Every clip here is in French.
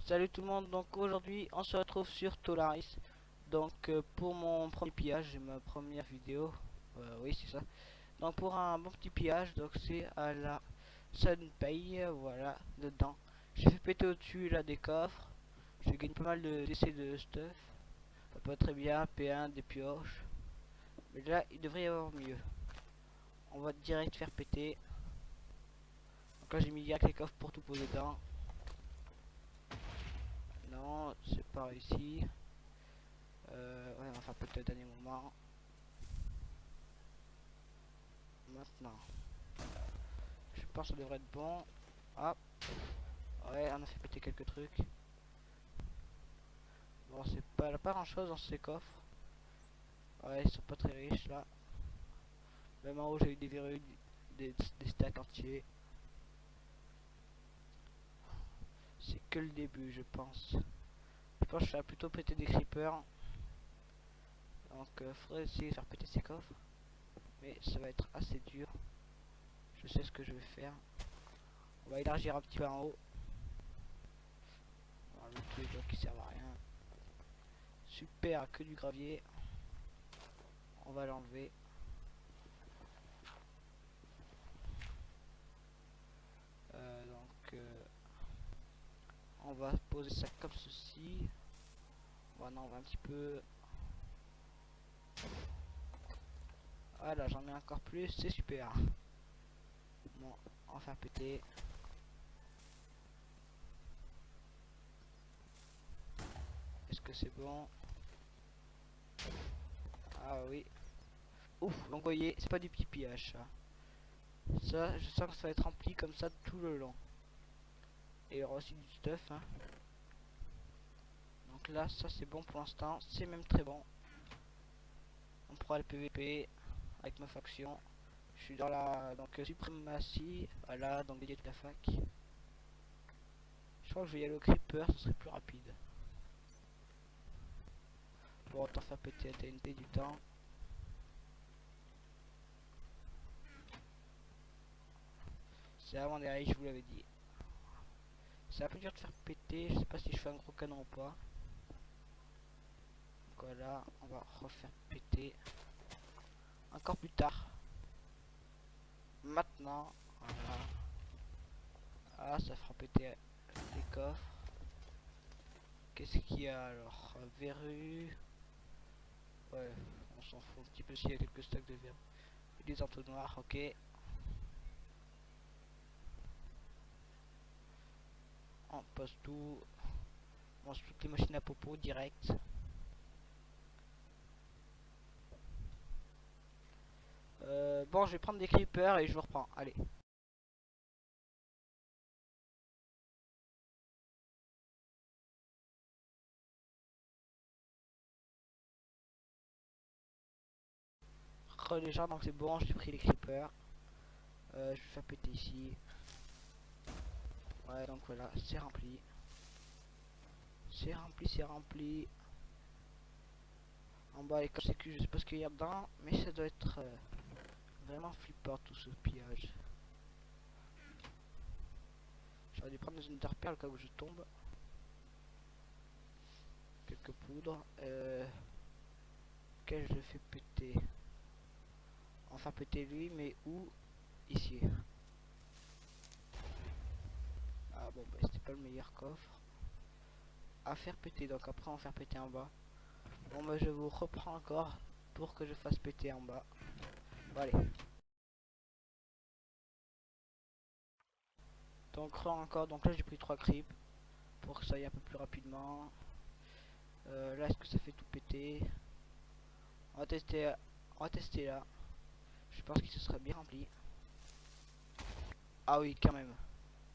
Salut tout le monde, donc aujourd'hui on se retrouve sur Tolaris. Donc pour mon premier pillage, ma première vidéo, oui c'est ça. Donc pour un bon petit pillage, donc c'est à la Sunpay, voilà, dedans. J'ai fait péter au-dessus là des coffres, j'ai gagné pas mal de d'essais de stuff. Pas très bien, P1, des pioches. Mais là il devrait y avoir mieux. On va direct faire péter. Donc là j'ai mis direct les coffres pour tout poser dedans. Non, c'est pas réussi. Ouais, on va faire peut-être au dernier moment. Maintenant, je pense que ça devrait être bon. Ah, ouais, on a fait péter quelques trucs. Bon, c'est pas grand chose dans ces coffres. Ouais, ils sont pas très riches là. Même en haut, j'ai eu des verrues, des stacks entiers. C'est que le début, je pense. Je pense que je vais plutôt péter des creepers. Donc, faudrait essayer de faire péter ces coffres. Mais ça va être assez dur. Je sais ce que je vais faire. On va élargir un petit peu en haut. On va enlever tous les blocs qui servent à rien. Super, que du gravier. On va l'enlever. On va poser ça comme ceci. Voilà, on va un petit peu. Voilà, j'en ai encore plus, c'est super. Bon, on va faire péter. Est-ce que c'est bon? Ah oui. Ouf, donc vous voyez, c'est pas du petit pillage ça. Ça, je sens que ça va être rempli comme ça tout le long. Et il y aura aussi du stuff, hein. Donc là, ça c'est bon pour l'instant, c'est même très bon. On pourra le PVP avec ma faction. Je suis dans la suprématie, voilà, donc dédié de la fac. Je crois que je vais y aller au creeper, ce serait plus rapide. Pour autant faire péter la TNT du temps. C'est avant derrière, je vous l'avais dit. C'est un peu dur de faire péter, je sais pas si je fais un gros canon ou pas. Donc voilà, on va refaire péter. Encore plus tard. Maintenant, voilà. Ah, ça fera péter les coffres. Qu'est-ce qu'il y a alors? Verrue. Ouais, on s'en fout un petit peu s'il y a quelques stacks de verre. Des entonnoirs, ok. On pose tout. On lance toutes les machines à popo direct. Bon, je vais prendre des creepers et je vous reprends. Allez. Déjà, donc c'est bon, j'ai pris les creepers. Je vais faire péter ici. Ouais, donc voilà, c'est rempli. C'est rempli, c'est rempli. En bas, les coffres sécu, je sais pas ce qu'il y a dedans, mais ça doit être vraiment flippant tout ce pillage. J'aurais dû prendre des interperles au cas où je tombe. Quelques poudres. Quel je fais péter? Enfin péter lui, mais où? Ici. Ah bon, bah c'était pas le meilleur coffre à faire péter, donc après on va faire péter en bas. Bon bah je vous reprends encore pour que je fasse péter en bas. Bon, allez. Donc encore, donc là j'ai pris 3 creeps pour que ça aille un peu plus rapidement. Là est-ce que ça fait tout péter? On va tester là. Je pense qu'il se serait bien rempli. Ah oui, quand même.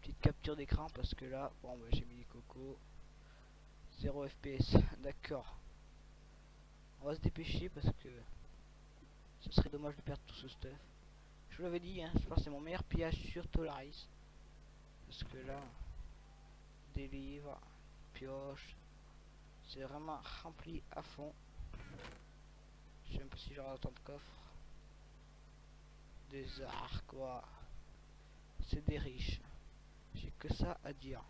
Petite capture d'écran parce que là, bon bah j'ai mis les cocos. 0 FPS, d'accord. On va se dépêcher parce que ce serait dommage de perdre tout ce stuff. Je vous l'avais dit, hein, je pense que c'est mon meilleur pillage sur Tolaris. Parce que là, des livres, pioches, C'est vraiment rempli à fond. Je sais même pas si j'aurai autant de coffres. Des arcs, quoi. C'est des riches. J'ai que ça à dire.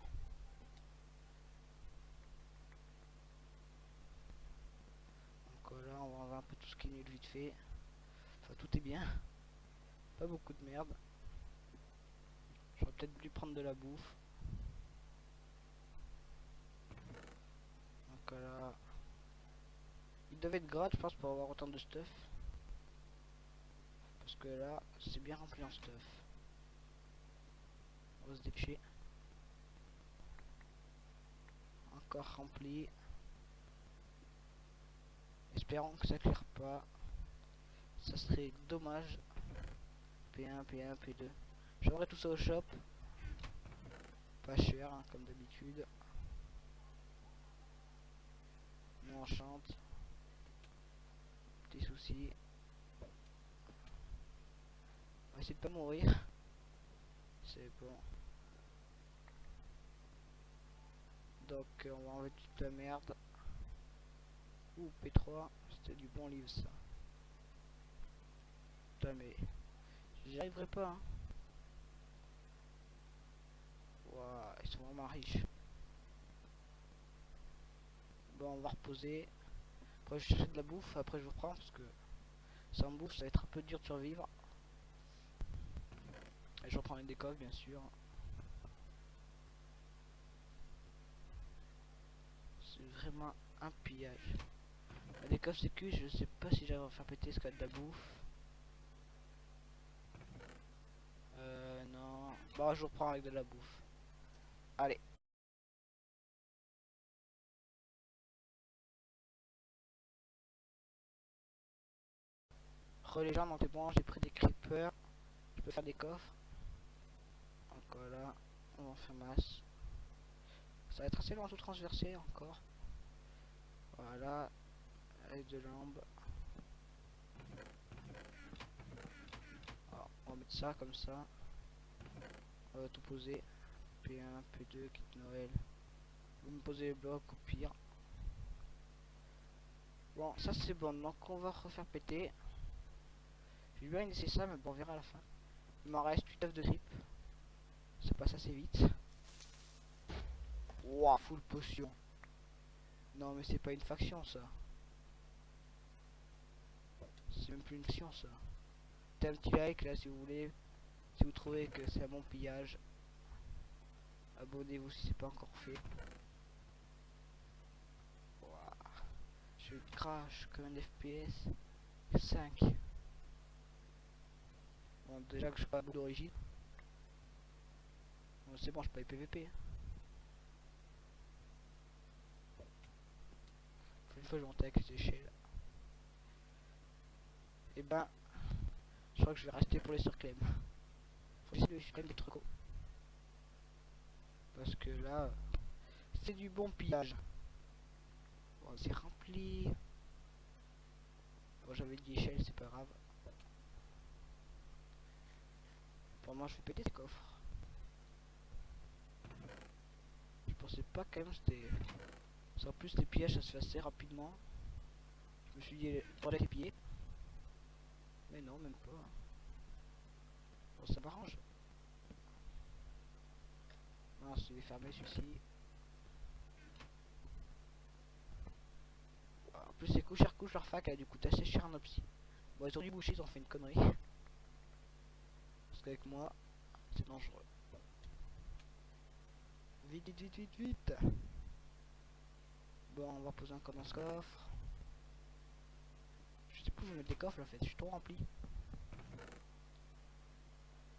Donc là, on va enlever un peu tout ce qui est nul vite fait. Enfin, tout est bien. Pas beaucoup de merde. J'aurais peut-être dû prendre de la bouffe. Donc là, il devait être grade, je pense, pour avoir autant de stuff. Parce que là, c'est bien rempli en stuff. On va se dépêcher. Encore rempli. Espérons que ça claire pas. Ça serait dommage. P1, P1, P2. J'aurai tout ça au shop. Pas cher, hein, comme d'habitude. On enchante. Petit souci. On va essayer de pas mourir. C'est bon. Donc on va enlever toute la merde. Ouh, P3, c'était du bon livre ça. Putain mais j'y arriverai pas hein. Waouh, ils sont vraiment riches. Bon, on va reposer. Après je cherche de la bouffe, après je vous reprends parce que sans bouffe ça va être un peu dur de survivre. Et je reprends une décolle bien sûr. C'est vraiment un pillage. La décolle c'est que je sais pas si j'avais faire péter ce qu'il y a de la bouffe. Non. Bon, je vous reprends avec de la bouffe. Allez. Les gens, donc c'est bon, j'ai pris des creepers. Je peux faire des coffres. Donc voilà, on va en faire masse. Ça va être assez long à tout transverser encore. Voilà, avec de l'ambre. Alors, on va mettre ça comme ça. On va tout poser. P1, P2, kit Noël. Vous me posez les blocs au pire. Bon, ça c'est bon, donc on va refaire péter. J'ai bien laissé ça, mais bon, on verra à la fin. Il m'en reste 8 œufs de trip. Ça passe assez vite. Wow, full potion. Non, mais c'est pas une faction ça. C'est même plus une faction ça. Mettez un petit like là si vous voulez. Si vous trouvez que c'est un bon pillage. Abonnez-vous si c'est pas encore fait. Wow. Je crash comme un FPS 5. Bon, déjà que je suis pas d'origine. Bon, c'est bon, je peux pas PVP. Une fois je monte avec les échelles. Et ben, je crois que je vais rester pour les surclaims. Faut essayer de surclaim des trucs. Parce que là, c'est du bon pillage. Bon, c'est rempli. Bon, j'avais dit échelle, c'est pas grave. Pour moi, je vais péter ces coffres. Je pensais pas quand même c'était. En plus, les pillages ça se fait assez rapidement. Je me suis dit, pour les piller. Mais non, même pas. Bon, ça m'arrange. Non, je vais fermer celui-ci. En plus, c'est couche leur fac, elle a dû coûter assez cher en opsi. Bon, ils ont dû boucher, ils ont fait une connerie. Parce qu'avec moi, c'est dangereux. Vite, vite, vite, vite, vite. Bon, on va poser encore dans ce coffre. Je sais pas où je vais mettre des coffres en fait, je suis trop rempli.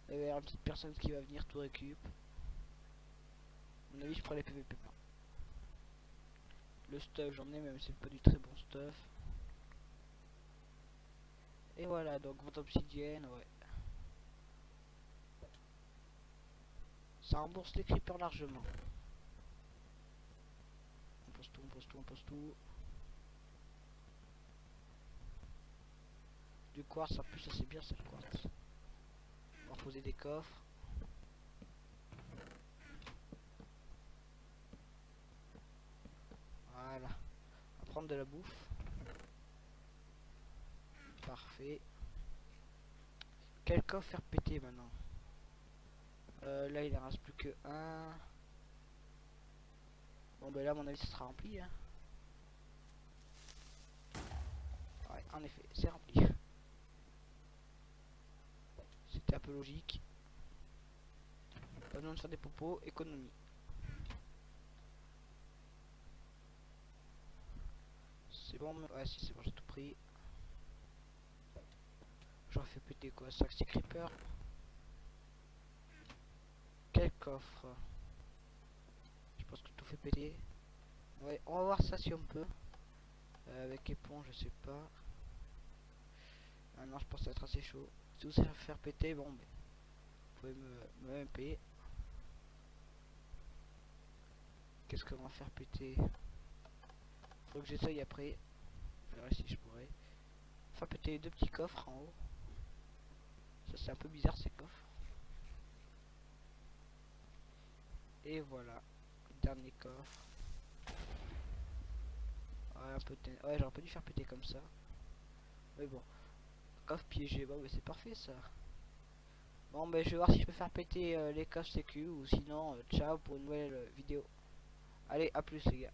Il va y avoir une petite personne qui va venir tout récup. À mon avis, je prends les PVP. Le stuff, j'en ai, même si c'est pas du très bon stuff. Et voilà, donc votre obsidienne, ouais. Ça rembourse les creepers largement. On pose tout, on pose tout, on pose tout. Du quartz, en plus ça c'est bien, c'est le quartz. On va reposer des coffres. Voilà. prendre de la bouffe. Parfait. Quel coffre faire péter maintenant? Là il ne reste plus que un. Bon ben là à mon avis ça sera rempli hein. Ouais, en effet c'est rempli. C'était un peu logique. Pas besoin de faire des popos, économie. C'est bon, ouais si c'est bon, j'ai tout pris. J'aurais fait péter quoi? 5 creeper. Quel coffre? Je pense que tout fait péter. Ouais, on va voir ça si on peut. Avec éponge, je sais pas. Ah non, je pense que ça va être assez chaud. Si vous savez faire péter, bon, mais vous pouvez me MP. Qu'est-ce qu'on va faire péter? Faut que j'essaye après. Je verrai si je pourrais. Faire péter deux petits coffres en haut. Ça c'est un peu bizarre ces coffres. Et voilà. Dernier coffre. Ouais, un peu de... ouais, j'aurais pas dû faire péter comme ça. Mais bon. Coffre piégé. Bon, mais c'est parfait ça. Bon, ben je vais voir si je peux faire péter les coffres sécu. Ou sinon, ciao pour une nouvelle vidéo. Allez, à plus les gars.